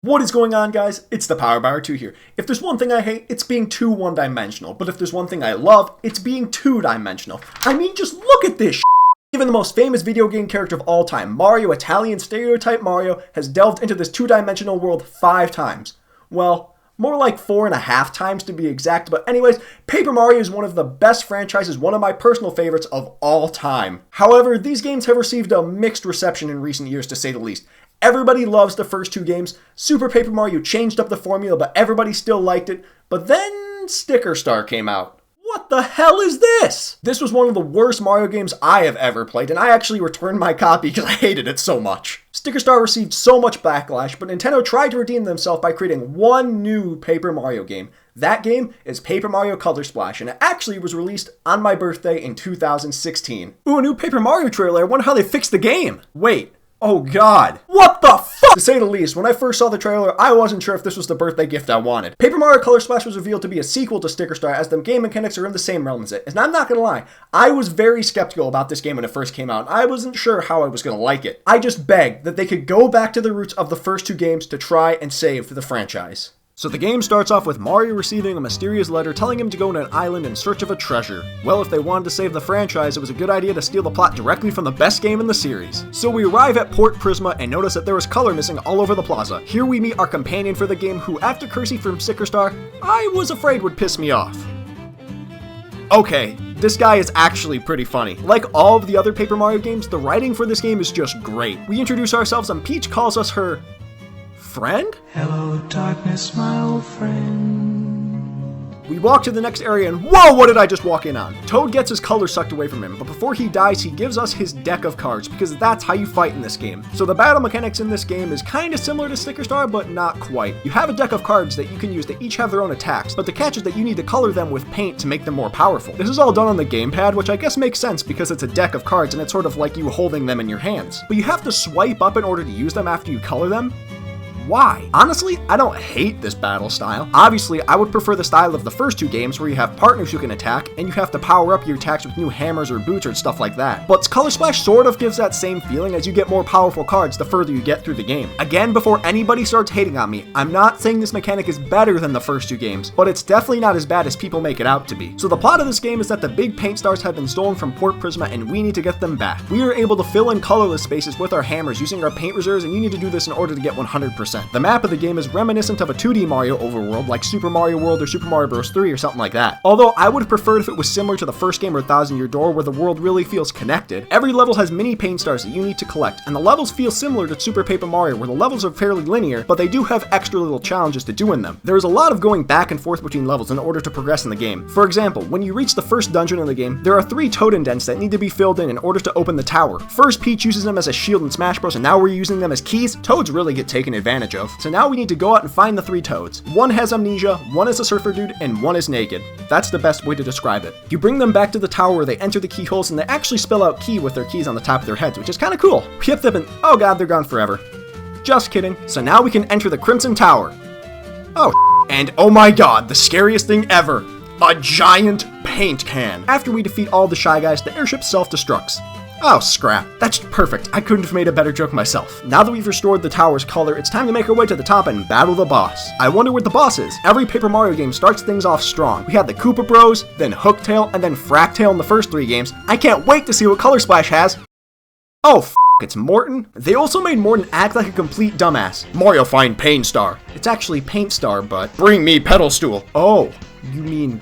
What is going on, guys? It's ThePowerBauer 2 here. If there's one thing I hate, it's being too one-dimensional. But if there's one thing I love, it's being two-dimensional. I mean, just look at this. Even the most famous video game character of all time, Mario, Italian stereotype Mario, has delved into this two-dimensional world 5 times. Well, more like 4.5 times to be exact, but anyways, Paper Mario is one of the best franchises, one of my personal favorites of all time. However, these games have received a mixed reception in recent years, to say the least. Everybody loves the first 2 games. Super Paper Mario changed up the formula, but everybody still liked it. But then Sticker Star came out. What the hell is this? This was one of the worst Mario games I have ever played, and I actually returned my copy because I hated it so much. Sticker Star received so much backlash, but Nintendo tried to redeem themselves by creating one new Paper Mario game. That game is Paper Mario Color Splash, and it actually was released on my birthday in 2016. Ooh, a new Paper Mario trailer. I wonder how they fixed the game. Wait. Oh god. What the fuck? To say the least, when I first saw the trailer, I wasn't sure if this was the birthday gift I wanted. Paper Mario Color Splash was revealed to be a sequel to Sticker Star, as the game mechanics are in the same realm as it. And I'm not gonna lie, I was very skeptical about this game when it first came out, and I wasn't sure how I was gonna like it. I just begged that they could go back to the roots of the first 2 games to try and save the franchise. So the game starts off with Mario receiving a mysterious letter telling him to go to an island in search of a treasure. Well, if they wanted to save the franchise, it was a good idea to steal the plot directly from the best game in the series. So we arrive at Port Prisma and notice that there is color missing all over the plaza. Here we meet our companion for the game, who after Kersey from Sticker Star, I was afraid would piss me off. Okay, this guy is actually pretty funny. Like all of the other Paper Mario games, the writing for this game is just great. We introduce ourselves and Peach calls us her friend? Hello, darkness, my old friend. We walk to the next area and whoa, what did I just walk in on? Toad gets his color sucked away from him, but before he dies, he gives us his deck of cards, because that's how you fight in this game. So the battle mechanics in this game is kind of similar to Sticker Star, but not quite. You have a deck of cards that you can use that each have their own attacks, but the catch is that you need to color them with paint to make them more powerful. This is all done on the gamepad, which I guess makes sense because it's a deck of cards and it's sort of like you holding them in your hands. But you have to swipe up in order to use them after you color them. Why? Honestly, I don't hate this battle style. Obviously, I would prefer the style of the first 2 games where you have partners who can attack, and you have to power up your attacks with new hammers or boots or stuff like that. But Color Splash sort of gives that same feeling as you get more powerful cards the further you get through the game. Again, before anybody starts hating on me, I'm not saying this mechanic is better than the first 2 games, but it's definitely not as bad as people make it out to be. So the plot of this game is that the big paint stars have been stolen from Port Prisma and we need to get them back. We are able to fill in colorless spaces with our hammers using our paint reserves, and you need to do this in order to get 100%. The map of the game is reminiscent of a 2D Mario overworld like Super Mario World or Super Mario Bros. 3 or something like that. Although I would have preferred if it was similar to the first game or Thousand Year Door, where the world really feels connected. Every level has mini paint stars that you need to collect, and the levels feel similar to Super Paper Mario, where the levels are fairly linear, but they do have extra little challenges to do in them. There is a lot of going back and forth between levels in order to progress in the game. For example, when you reach the first dungeon in the game, there are 3 toad indents that need to be filled in order to open the tower. First, Peach uses them as a shield in Smash Bros, and now we're using them as keys. Toads really get taken advantage of. So now we need to go out and find the 3 toads. One has amnesia, one is a surfer dude, and one is naked. That's the best way to describe it. You bring them back to the tower where they enter the keyholes, and they actually spell out key with their keys on the top of their heads, which is kind of cool. We hit them and oh god, they're gone forever. Just kidding. So now we can enter the Crimson Tower. Oh, and oh my god, the scariest thing ever. A giant paint can. After we defeat all the Shy Guys, the airship self-destructs. Oh, scrap. That's perfect. I couldn't have made a better joke myself. Now that we've restored the tower's color, it's time to make our way to the top and battle the boss. I wonder what the boss is. Every Paper Mario game starts things off strong. We had the Koopa Bros, then Hooktail, and then Fractail in the first 3 games. I can't wait to see what Color Splash has. Oh, it's Morton? They also made Morton act like a complete dumbass. Mario find Pain Star. It's actually Paint Star, but bring me Pedal Stool. Oh, you mean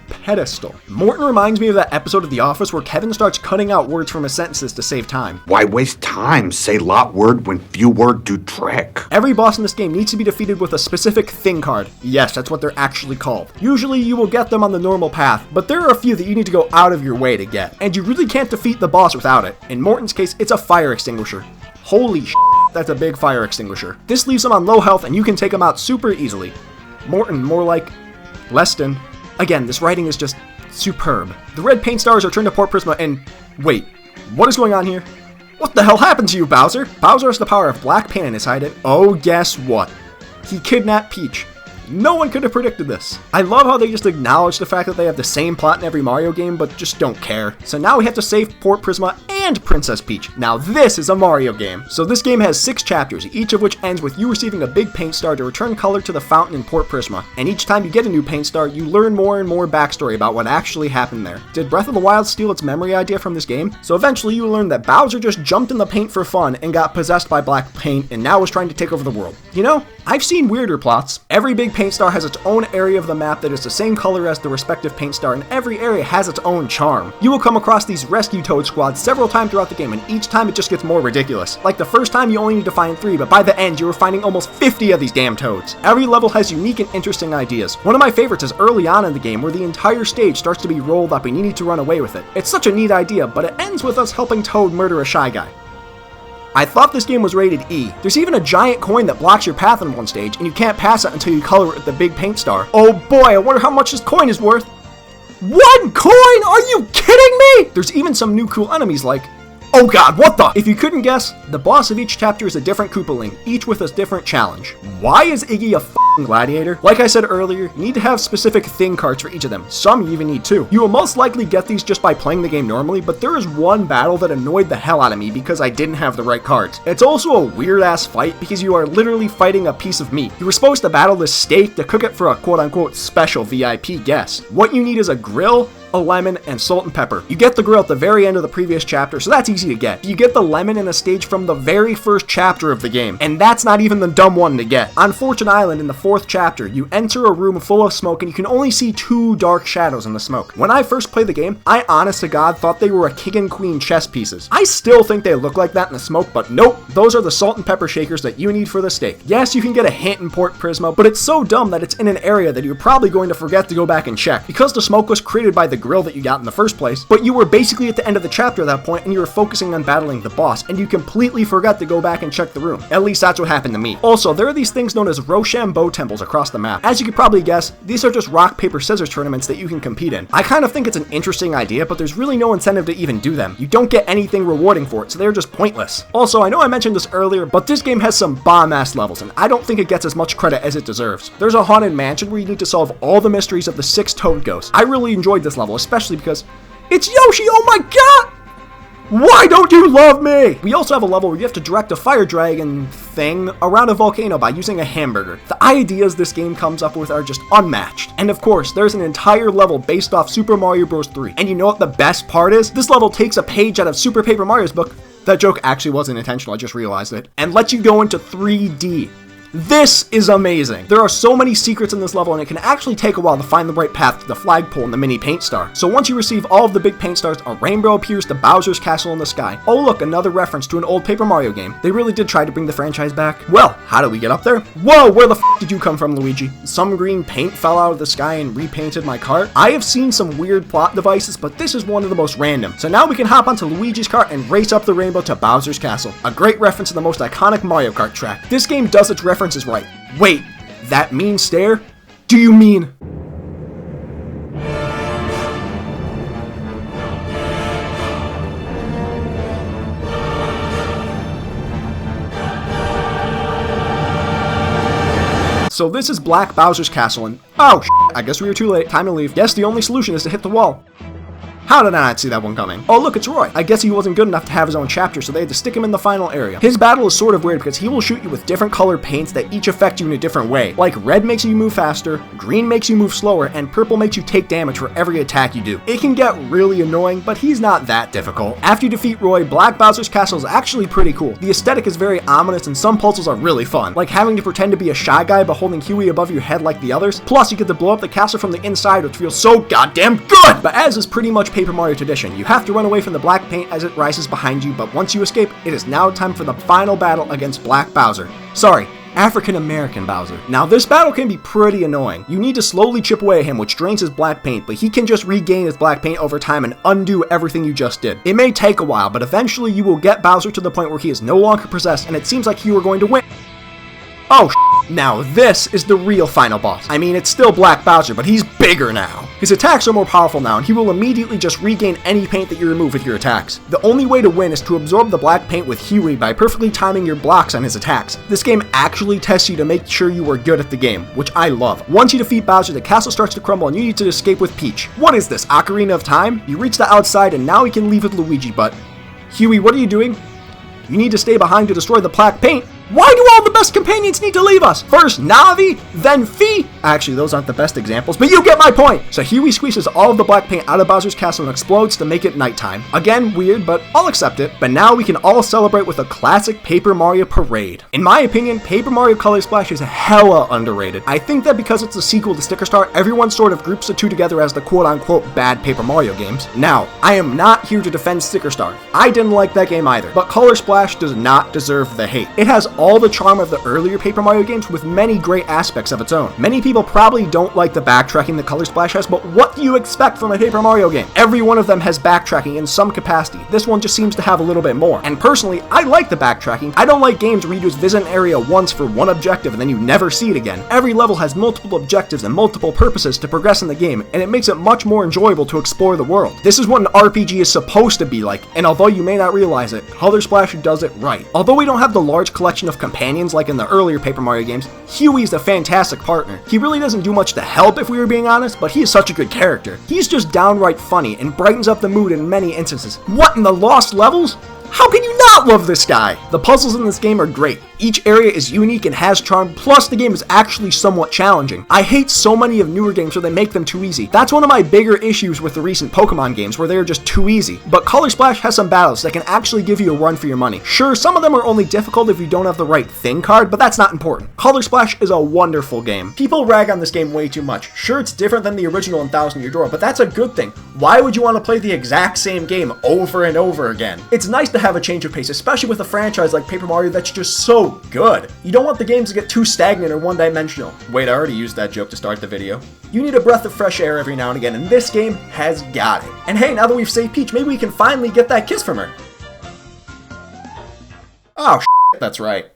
pedestal. Morton reminds me of that episode of The Office where Kevin starts cutting out words from his sentences to save time. Why waste time? Say lot word when few word do trick. Every boss in this game needs to be defeated with a specific thing card. Yes, that's what they're actually called. Usually you will get them on the normal path, but there are a few that you need to go out of your way to get. And you really can't defeat the boss without it. In Morton's case, it's a fire extinguisher. Holy sh**, that's a big fire extinguisher. This leaves him on low health and you can take him out super easily. Morton, more like Leston. Again, this writing is just superb. The red paint stars are turned to Port Prisma and wait, what is going on here? What the hell happened to you, Bowser? Bowser has the power of black paint in his hide and oh, guess what? He kidnapped Peach. No one could have predicted this. I love how they just acknowledge the fact that they have the same plot in every Mario game, but just don't care. So now we have to save Port Prisma and Princess Peach. Now this is a Mario game. So this game has 6 chapters, each of which ends with you receiving a big paint star to return color to the fountain in Port Prisma. And each time you get a new paint star, you learn more and more backstory about what actually happened there. Did Breath of the Wild steal its memory idea from this game? So eventually you learn that Bowser just jumped in the paint for fun and got possessed by black paint and now is trying to take over the world. You know, I've seen weirder plots. Every big paint star has its own area of the map that is the same color as the respective paint star, and every area has its own charm. You will come across these rescue Toad squads several times throughout the game, and each time it just gets more ridiculous. Like the first time you only need to find 3, but by the end you were finding almost 50 of these damn toads. Every level has unique and interesting ideas. One of my favorites is early on in the game where the entire stage starts to be rolled up and you need to run away with it. It's such a neat idea, but it ends with us helping Toad murder a Shy Guy. I thought this game was rated E. There's even a giant coin that blocks your path in one stage, and you can't pass it until you color it with the big paint star. Oh boy, I wonder how much this coin is worth. 1 coin? Are you kidding me? There's even some new cool enemies like... Oh god, what the? If you couldn't guess, the boss of each chapter is a different Koopaling, each with a different challenge. Why is Iggy a f***ing gladiator? Like I said earlier, you need to have specific thing cards for each of them. Some you even need 2. You will most likely get these just by playing the game normally, but there is one battle that annoyed the hell out of me because I didn't have the right cards. It's also a weird ass fight because you are literally fighting a piece of meat. You were supposed to battle this steak to cook it for a quote unquote special VIP guest. What you need is a grill, a lemon, and salt and pepper. You get the grill at the very end of the previous chapter, so that's easy to get. You get the lemon in a stage from the very first chapter of the game, and that's not even the dumb one to get. On Fortune Island in the 4th chapter, you enter a room full of smoke and you can only see 2 dark shadows in the smoke. When I first played the game, I honest to god thought they were a king and queen chess pieces. I still think they look like that in the smoke, but nope, those are the salt and pepper shakers that you need for the steak. Yes, you can get a hint in Port Prisma, but it's so dumb that it's in an area that you're probably going to forget to go back and check, because the smoke was created by the grill that you got in the first place, but you were basically at the end of the chapter at that point and you were focusing on battling the boss, and you completely forgot to go back and check the room. At least that's what happened to me. Also, there are these things known as Rochambeau temples across the map. As you could probably guess, these are just rock, paper, scissors tournaments that you can compete in. I kind of think it's an interesting idea, but there's really no incentive to even do them. You don't get anything rewarding for it, so they're just pointless. Also, I know I mentioned this earlier, but this game has some bomb-ass levels, and I don't think it gets as much credit as it deserves. There's a haunted mansion where you need to solve all the mysteries of the 6 Toad Ghosts. I really enjoyed this level, especially because it's Yoshi, oh my god! Why don't you love me? We also have a level where you have to direct a fire dragon thing around a volcano by using a hamburger. The ideas this game comes up with are just unmatched. And of course, there's an entire level based off Super Mario Bros. 3. And you know what the best part is? This level takes a page out of Super Paper Mario's book. That joke actually wasn't intentional, I just realized it. And lets you go into 3D. This is amazing. There are so many secrets in this level, and it can actually take a while to find the right path to the flagpole and the mini paint star. So once you receive all of the big paint stars, a rainbow appears to Bowser's castle in the sky. Oh look, another reference to an old Paper Mario game. They really did try to bring the franchise back. Well, how do we get up there? Whoa, where the f did you come from, Luigi? Some green paint fell out of the sky and repainted my cart? I have seen some weird plot devices, but this is one of the most random. So now we can hop onto Luigi's cart and race up the rainbow to Bowser's castle. A great reference to the most iconic Mario Kart track. This game does its references right. Wait, that mean stare? Do you mean... So this is Black Bowser's castle and... Oh, I guess we were too late. Time to leave. Yes, the only solution is to hit the wall. How did I not see that one coming? Oh look, it's Roy. I guess he wasn't good enough to have his own chapter, so they had to stick him in the final area. His battle is sort of weird because he will shoot you with different colored paints that each affect you in a different way. Like red makes you move faster, green makes you move slower, and purple makes you take damage for every attack you do. It can get really annoying, but he's not that difficult. After you defeat Roy, Black Bowser's castle is actually pretty cool. The aesthetic is very ominous and some puzzles are really fun, like having to pretend to be a Shy Guy but holding Huey above your head like the others. Plus, you get to blow up the castle from the inside, which feels so goddamn good! But as is pretty much Paper Mario tradition, you have to run away from the black paint as it rises behind you, but once you escape, it is now time for the final battle against Black Bowser. Sorry, African-American Bowser. Now this battle can be pretty annoying. You need to slowly chip away at him, which drains his black paint, but he can just regain his black paint over time and undo everything you just did. It may take a while, but eventually you will get Bowser to the point where he is no longer possessed and it seems like you are going to win. Oh, now this is the real final boss. I mean, it's still Black Bowser, but he's bigger now. His attacks are more powerful now, and he will immediately just regain any paint that you remove with your attacks. The only way to win is to absorb the black paint with Huey by perfectly timing your blocks on his attacks. This game actually tests you to make sure you are good at the game, which I love. Once you defeat Bowser, the castle starts to crumble and you need to escape with Peach. What is this, Ocarina of Time? You reach the outside and now we can leave with Luigi, but... Huey, what are you doing? You need to stay behind to destroy the black paint. Why do all the best companions need to leave us? First Navi, then Fee. Actually, those aren't the best examples, but you get my point. So Huey squeezes all of the black paint out of Bowser's castle and explodes to make it nighttime. Again, weird, but I'll accept it. But now we can all celebrate with a classic Paper Mario parade. In my opinion, Paper Mario Color Splash is hella underrated. I think that because it's a sequel to Sticker Star, everyone sort of groups the two together as the quote-unquote bad Paper Mario games. Now, I am not here to defend Sticker Star. I didn't like that game either, but Color Splash does not deserve the hate. It has all the charm of the earlier Paper Mario games with many great aspects of its own. Many people probably don't like the backtracking that Color Splash has, but what do you expect from a Paper Mario game? Every one of them has backtracking in some capacity. This one just seems to have a little bit more. And personally, I like the backtracking. I don't like games where you just visit an area once for one objective and then you never see it again. Every level has multiple objectives and multiple purposes to progress in the game, and it makes it much more enjoyable to explore the world. This is what an RPG is supposed to be like, and although you may not realize it, Color Splash does it right. Although we don't have the large collection of companions like in the earlier Paper Mario games, Huey's a fantastic partner. He really doesn't do much to help if we were being honest, but he is such a good character. He's just downright funny and brightens up the mood in many instances. What, in the lost levels? How can you not love this guy? The puzzles in this game are great. Each area is unique and has charm, plus the game is actually somewhat challenging. I hate so many of newer games where they make them too easy. That's one of my bigger issues with the recent Pokemon games, where they're just too easy. But Color Splash has some battles that can actually give you a run for your money. Sure, some of them are only difficult if you don't have the right thing card, but that's not important. Color Splash is a wonderful game. People rag on this game way too much. Sure, it's different than the original in Thousand Year Door, but that's a good thing. Why would you want to play the exact same game over and over again? It's nice to have a change of pace, especially with a franchise like Paper Mario that's just so good. You don't want the games to get too stagnant or one-dimensional. Wait, I already used that joke to start the video. You need a breath of fresh air every now and again, and this game has got it. And hey, now that we've saved Peach, maybe we can finally get that kiss from her. Oh, that's right.